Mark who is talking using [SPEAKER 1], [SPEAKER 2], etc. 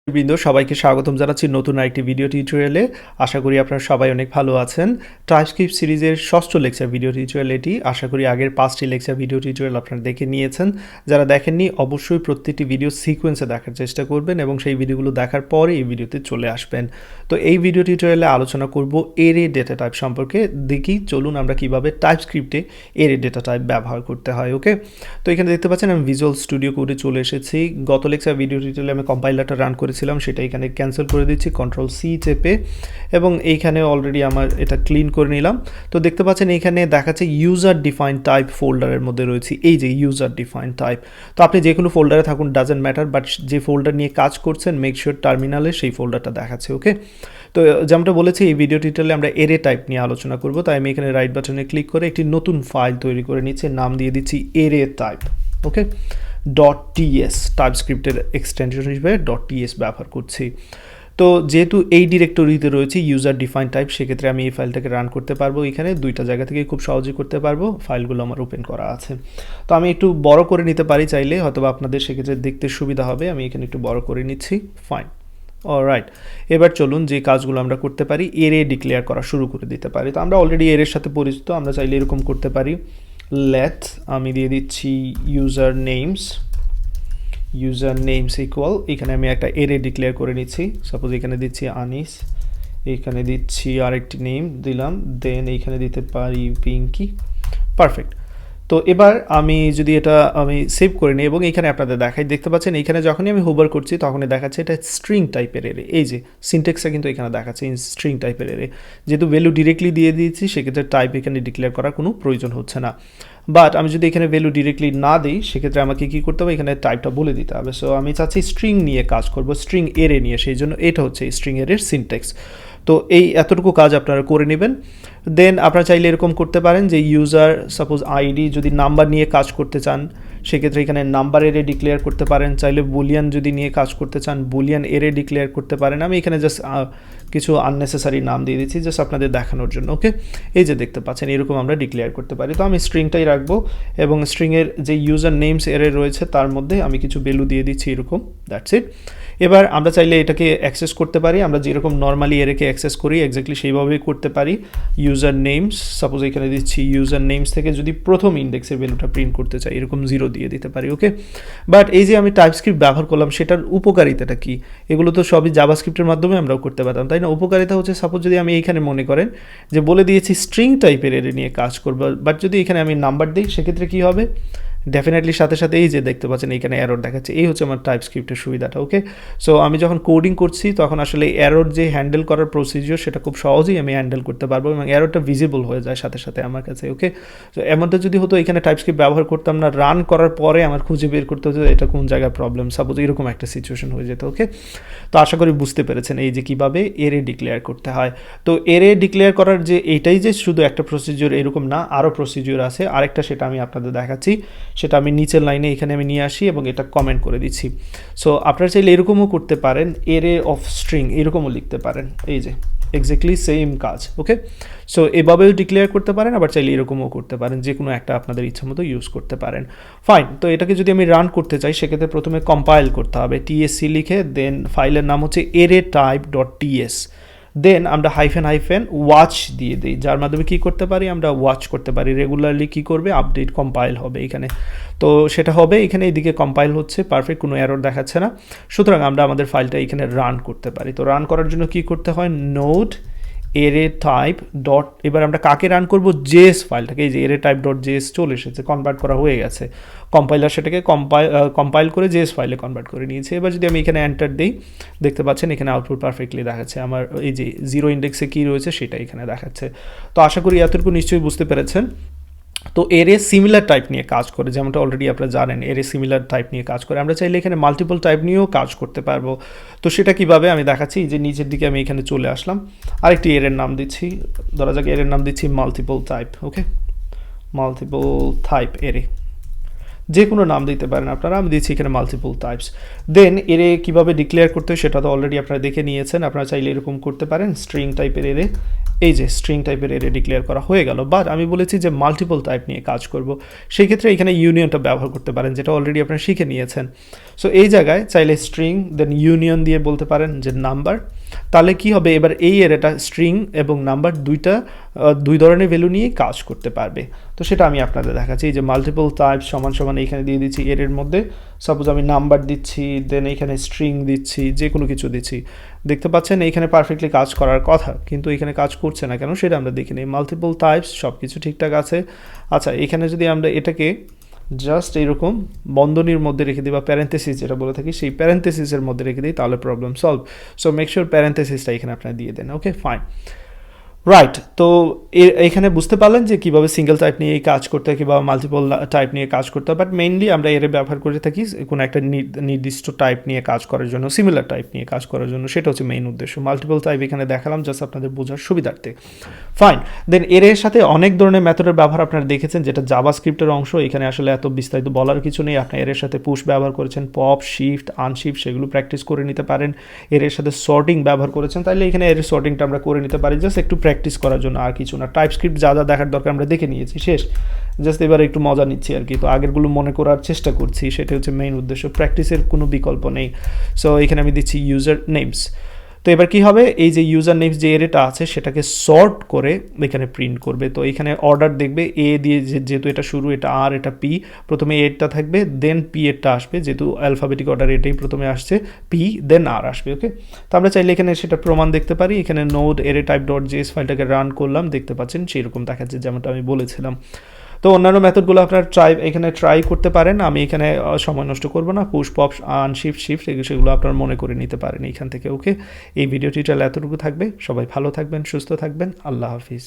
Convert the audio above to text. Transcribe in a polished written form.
[SPEAKER 1] বৃন্দ সবাইকে স্বাগতম জানাচ্ছি নতুন আরেকটি ভিডিও টিউটোরিয়ালে। আশা করি আপনারা সবাই অনেক ভালো আছেন। টাইপস্ক্রিপ্ট সিরিজের ষষ্ঠ লেকচার ভিডিও টিউটোরিয়াল এটি। আশা করি আগের 5টি লেকচার ভিডিও টিউটোরিয়াল আপনারা দেখে নিয়েছেন। যারা দেখেননি অবশ্যই প্রত্যেকটি ভিডিও সিকোয়েন্সে দেখার চেষ্টা করবেন এবং সেই ভিডিওগুলো দেখার পরে এই ভিডিওতে চলে আসবেন। তো এই ভিডিও টিউটোরিয়ালে আলোচনা করব এরে ডেটা টাইপ সম্পর্কে। দেখি চলুন আমরা কিভাবে টাইপস্ক্রিপ্টে এরে ডেটা টাইপ ব্যবহার করতে হয়। ওকে, তো এখানে দেখতে পাচ্ছেন আমি ভিজুয়াল স্টুডিও কোডে চলে এসেছি। গত লেকচার ভিডিও টিউটোরিয়ালে আমি কম্পাইলারটা রান করেছিলাম, সেটা এখানে ক্যান্সেল করে দিচ্ছি Ctrl+C চেপে, এবং এইখানে অলরেডি আমার এটা ক্লিন করে নিলাম। তো দেখতে পাচ্ছেন এইখানে দেখাচ্ছে ইউজার ডিফাইন টাইপ ফোল্ডারের মধ্যে রয়েছে, এই যে ইউজার ডিফাইন টাইপ। তো আপনি যে কোনো ফোল্ডারে থাকুন, ডাজেন্ট ম্যাটার, বাট যে ফোল্ডার নিয়ে কাজ করছেন মেক শিওর টার্মিনালে সেই ফোল্ডারটা দেখাচ্ছে। ওকে, তো যেমনটা বলেছি এই ভিডিও টিউটোরিয়ালে আমরা এরে টাইপ নিয়ে আলোচনা করব। তাই আমি এখানে রাইট বাটনে ক্লিক করে একটি নতুন ফাইল তৈরি করে নিচ্ছি, নাম দিয়ে দিচ্ছি এরে টাইপ। ওকে, .ts টাইপস্ক্রিপ্টের এক্সটেনশন হিসেবে .ts ব্যবহার করছি। তো যেহেতু এই ডিরেক্টরিতে রয়েছে ইউজার ডিফাইন টাইপ, সেক্ষেত্রে আমি এই ফাইলটাকে রান করতে পারবো। এখানে দুইটা জায়গা থেকে খুব সহজেই করতে পারবো, ফাইলগুলো আমার ওপেন করা আছে। তো আমি একটু বড় করে নিতে পারি চাইলে, হয়তো আপনাদের সেক্ষেত্রে দেখতে সুবিধা হবে। আমি এখানে একটু বড় করে নিচ্ছি, ফাইন। অলরাইট, এবার চলুন যে কাজগুলো আমরা করতে পারি, এরে ডিক্লেয়ার করা শুরু করে দিতে পারি। তো আমরা অলরেডি এরের সাথে পরিচিত, আমরা চাইলে এরকম করতে পারি। লেট আমি দিয়ে দিচ্ছি ইউজার নেমস ইকুয়াল, এখানে আমি একটা এরে ডিক্লেয়ার করে নিচ্ছি। সাপোজ এখানে দিচ্ছি আনিস, এখানে দিচ্ছি আরেকটি নেম দিলাম, দেন এইখানে দিতে পারি পিঙ্কি। পারফেক্ট। তো এবার আমি যদি এটা আমি সেভ করে নিই এবং এখানে আপনাদের দেখাই, দেখতে পাচ্ছেন এখানে যখনই আমি হোভার করছি তখনই দেখাচ্ছে এটা স্ট্রিং টাইপের এরে। এই যে সিনটেক্সটা কিন্তু এখানে দেখাচ্ছে স্ট্রিং টাইপের এরে। যেহেতু ভ্যালু ডিরেক্টলি দিয়ে দিয়েছি সেক্ষেত্রে টাইপ এখানে ডিক্লেয়ার করার কোনো প্রয়োজন হচ্ছে না। বাট আমি যদি এখানে ভ্যালু ডিরেক্টলি না দিই সেক্ষেত্রে আমাকে কী করতে হবে, এখানে টাইপটা বলে দিতে হবে। সো আমি চাচ্ছি স্ট্রিং নিয়ে কাজ করব, স্ট্রিং এরে নিয়ে, সেই জন্য এটা হচ্ছে স্ট্রিং এরের সিনটেক্স। তো এই এতটুকু কাজ আপনারা করে নেবেন। দেন আপনারা চাইলে এরকম করতে পারেন যে ইউজার সাপোজ আইডি যদি নাম্বার নিয়ে কাজ করতে চান সেক্ষেত্রে এখানে নাম্বার এরে ডিক্লেয়ার করতে পারেন। চাইলে বুলিয়ান যদি নিয়ে কাজ করতে চান বুলিয়ান এরে ডিক্লেয়ার করতে পারেন। আমি এখানে জাস্ট কিছু আননেসেসারি নাম দিয়ে দিচ্ছি জাস্ট আপনাদের দেখানোর জন্য। ওকে, এই যে দেখতে পাচ্ছেন এরকম আমরা ডিক্লেয়ার করতে পারি। তো আমি স্ট্রিংটাই রাখবো এবং স্ট্রিংয়ের যে ইউজার নেমস এরে রয়েছে তার মধ্যে আমি কিছু ভ্যালু দিয়ে দিচ্ছি এরকম, দ্যাটস ইট। এবার আমরা চাইলে এটাকে অ্যাক্সেস করতে পারি, আমরা যেরকম নর্মালি এরেকে অ্যাক্সেস করি এক্স্যাক্টলি সেইভাবেই করতে পারি। ইউজার নেমস সাপোজ এখানে দিচ্ছি ইউজার নেমস থেকে যদি প্রথম ইন্ডেক্সের ভ্যালুটা প্রিন্ট করতে চাই এরকম 0 দিয়ে দিতে পারি। ওকে, বাট এই যে আমি টাইপস্ক্রিপ্ট ব্যবহার করলাম সেটার উপকারিতাটা কি, এগুলো তো সবই জাভাস্ক্রিপ্টের মাধ্যমে আমরাও করতে পারতাম, তাই না? উপকারিতা হচ্ছে সাপোজ যদি আমি এইখানে মনে করেন যে বলে দিয়েছি স্ট্রিং টাইপের এরে নিয়ে কাজ করবো, বাট যদি এখানে আমি নাম্বার দিই সেক্ষেত্রে কী হবে, ডেফিনেটলি সাথে সাথে এই যে দেখতে পাচ্ছেন এইখানে এরর দেখাচ্ছে। এই হচ্ছে আমার টাইপস্ক্রিপ্টের সুবিধাটা। ওকে, সো আমি যখন কোডিং করছি তখন আসলে এরর যে হ্যান্ডেল করার প্রসিজিওর সেটা খুব সহজেই আমি হ্যান্ডেল করতে পারবো এবং এররটা ভিজিবল হয়ে যায় সাথে সাথে আমার কাছে। ওকে, সো এমনটা যদি হতো এখানে টাইপস্ক্রিপ্ট ব্যবহার করতাম না, রান করার পরে আমার খুঁজে বের করতে হতো এটা কোন জায়গায় প্রবলেম, সাপোজ এরকম একটা সিচুয়েশন হয়ে যেত। ওকে, তো আশা করি বুঝতে পেরেছেন এই যে কীভাবে এরে ডিক্লেয়ার করতে হয়। তো এরে ডিক্লেয়ার করার যে এইটাই যে শুধু একটা প্রসিজিওর এরকম না, আরও প্রসিজিওর আছে। আরেকটা সেটা আমি আপনাদের দেখাচ্ছি, সেটা আমি নিচের লাইনে এখানে আমি নিয়ে আসি এবং এটা কমেন্ট করে দিচ্ছি। সো আপনারা চাইলে এরকমও করতে পারেন, এরে অফ স্ট্রিং এরকমও লিখতে পারেন, এই যে এক্স্যাক্টলি সেম কাজ। ওকে, সো এভাবেও ডিক্লেয়ার করতে পারেন, আবার চাইলে এরকমও করতে পারেন, যে কোনো একটা আপনাদের ইচ্ছা মতো ইউজ করতে পারেন। ফাইন, তো এটাকে যদি আমি রান করতে চাই সেক্ষেত্রে প্রথমে কম্পাইল করতে হবে, TSC লিখে, দেন ফাইলের নাম হচ্ছে arraytype.ts, দেন আমরা হাইফেন ওয়াচ দিয়ে দিই, যার মাধ্যমে কী করতে পারি, আমরা ওয়াচ করতে পারি রেগুলারলি কী করবে, আপডেট কম্পাইল হবে এখানে। তো সেটা হবে এখানে এইদিকে কম্পাইল হচ্ছে, পারফেক্ট, কোনো এরর দেখাচ্ছে না। সুতরাং আমরা আমাদের ফাইলটা এখানে রান করতে পারি। তো রান করার জন্য কী করতে হয়, নোড এরে টাইপ ডট, এবার আমরা কাকে রান করব, জেএস ফাইলটাকে, এই যে এরে টাইপ ডট জেএস চলে এসেছে, কনভার্ট করা হয়ে গেছে, কম্পাইলার সেটাকে কম্পাইল করে জেএস ফাইলে কনভার্ট করে নিয়েছে। এবার যদি আমি এখানে এন্টার দিই দেখতে পাচ্ছেন এখানে আউটপুট পারফেক্টলি দেখাচ্ছে, আমার এই যে 0 ইন্ডেক্সে কী রয়েছে সেটা এখানে দেখাচ্ছে। তো আশা করি এতটুকু নিশ্চয়ই বুঝতে পেরেছেন। তো এরে সিমিলার টাইপ নিয়ে কাজ করে, যেমনটা অলরেডি আপনারা জানেন এরে সিমিলার টাইপ নিয়ে কাজ করে। আমরা চাইলে এখানে মাল্টিপল টাইপ নিয়েও কাজ করতে পারবো। তো সেটা কিভাবে আমি দেখাচ্ছি, যে নিচের দিকে আমি এখানে চলে আসলাম, আরেকটি এরের নাম দিচ্ছি, ধরা যাক এরের নাম দিচ্ছি মাল্টিপল টাইপ। ওকে, মাল্টিপল টাইপ এরে, যে কোনো নাম দিতে পারেন আপনারা, আমি দিচ্ছি এখানে মাল্টিপল টাইপস। দেন এরে কীভাবে ডিক্লেয়ার করতে হয় সেটা তো অলরেডি আপনারা দেখে নিয়েছেন। আপনারা চাইলে এরকম করতে পারেন, স্ট্রিং টাইপের এরে এই যে স্ট্রিং টাইপের এরে ডিক্লেয়ার করা হয়ে গেল। বাট আমি বলেছি যে মাল্টিপল টাইপ নিয়ে কাজ করব, সেই ক্ষেত্রে এখানে ইউনিয়নটা ব্যবহার করতে পারেন, যেটা অলরেডি আপনারা শিখে নিয়েছেন। সো এই জায়গায় চাইলে স্ট্রিং দেন ইউনিয়ন দিয়ে বলতে পারেন যে নাম্বার। তাহলে কি হবে, এবার এই এরেটা স্ট্রিং এবং নাম্বার দুই ধরনের ভ্যালু নিয়ে কাজ করতে পারবে। তো সেটা আমি আপনাদের দেখাচ্ছি। এই যে মাল্টিপল টাইপ সমান সমান এইখানে দিয়ে দিচ্ছি এর মধ্যে, সাপোজ আমি নাম্বার দিচ্ছি, দেন এইখানে স্ট্রিং দিচ্ছি, যে কোনো কিছু দিচ্ছি। দেখতে পাচ্ছেন এইখানে পারফেক্টলি কাজ করার কথা, কিন্তু এখানে কাজ করছে না কেন সেটা আমরা দেখি নিই। মাল্টিপল টাইপস সব কিছু ঠিকঠাক আছে। আচ্ছা, এখানে যদি আমরা এটাকে জাস্ট এইরকম বন্ধনীর মধ্যে রেখে দিই, বা প্যারেন্থেসিস যেটা বলে থাকি সেই প্যারেন্থেসিসের মধ্যে রেখে দিই, তাহলে problem solve. So make sure প্যারেন্থেসিসটা এখানে আপনারা দিয়ে দেন। ওকে, ফাইন, রাইট। তো এখানে বুঝতে পারলেন যে কীভাবে সিঙ্গেল টাইপ নিয়ে কাজ করতে হয়, কীভাবে মাল্টিপল টাইপ নিয়ে কাজ করতে হয়। বাট মেইনলি আমরা এর ব্যবহার করে থাকি কোনো একটা নির্দিষ্ট টাইপ নিয়ে কাজ করার জন্য, সিমিলার টাইপ নিয়ে কাজ করার জন্য, সেটা হচ্ছে মেইন উদ্দেশ্য। মাল্টিপল টাইপ এখানে দেখালাম জাস্ট আপনাদের বোঝার সুবিধার্থে। ফাইন, দেন এর সাথে অনেক ধরনের মেথডের ব্যবহার আপনারা দেখেছেন, যেটা জাভাস্ক্রিপ্টের অংশ। এখানে আসলে এত বিস্তারিত বলার কিছু নেই। আপনি এর সাথে পুশ ব্যবহার করেছেন, পপ, শিফট, আনশিফট, সেগুলো প্র্যাকটিস করে নিতে পারেন। এর সাথে সর্টিং ব্যবহার করেছেন, তাইলে এখানে এর সর্টিংটা আমরা করে নিতে পারি, জাস্ট একটু প্র্যাকটিস করার জন্য, আর কিছু না। টাইপস্ক্রিপ্ট যা যা দেখার দরকার আমরা দেখে নিয়েছি, শেষ। জাস্ট এবার একটু মজা নিচ্ছি আর কি। তো আগেরগুলো মনে করার চেষ্টা করছি, সেটা হচ্ছে মেইন উদ্দেশ্য। প্র্যাকটিসের কোনো বিকল্প নেই। সো এখানে আমি দিচ্ছি ইউজার নেমস। তো এবার কি হবে, এই যে ইউজার নেমস যে এরেটা আছে সেটাকে সর্ট করে এখানে প্রিন্ট করবে। তো এখানে অর্ডার দেখবে, এ দিয়ে যেহেতু এটা শুরু, এটা আর, এটা পি, প্রথমে এরটা থাকবে, দেন পি এরটা আসবে, যেহেতু অ্যালফাবেটিক অর্ডার এটাই প্রথমে আসছে, পি দেন আর আসবে। ওকে, তো আমরা চাইলে এখানে সেটা প্রমাণ দেখতে পারি। এখানে নোড এরে টাইপ ডট জেএস ফাইলটাকে রান করলাম, দেখতে পাচ্ছেন সেরকম দেখাচ্ছে যেমনটা আমি বলেছিলাম। তো অন্যান্য মেথডগুলো আপনারা এখানে ট্রাই করতে পারেন। আমি এখানে সময় নষ্ট করব না। পুশ, পপ, আনশিফট, শিফট সেগুলো আপনারা মনে করে নিতে পারেন এইখান থেকে। ওকে, এই ভিডিও টিউটোরিয়াল এতটুকু থাকবে। সবাই ভালো থাকবেন, সুস্থ থাকবেন। আল্লাহ হাফিজ।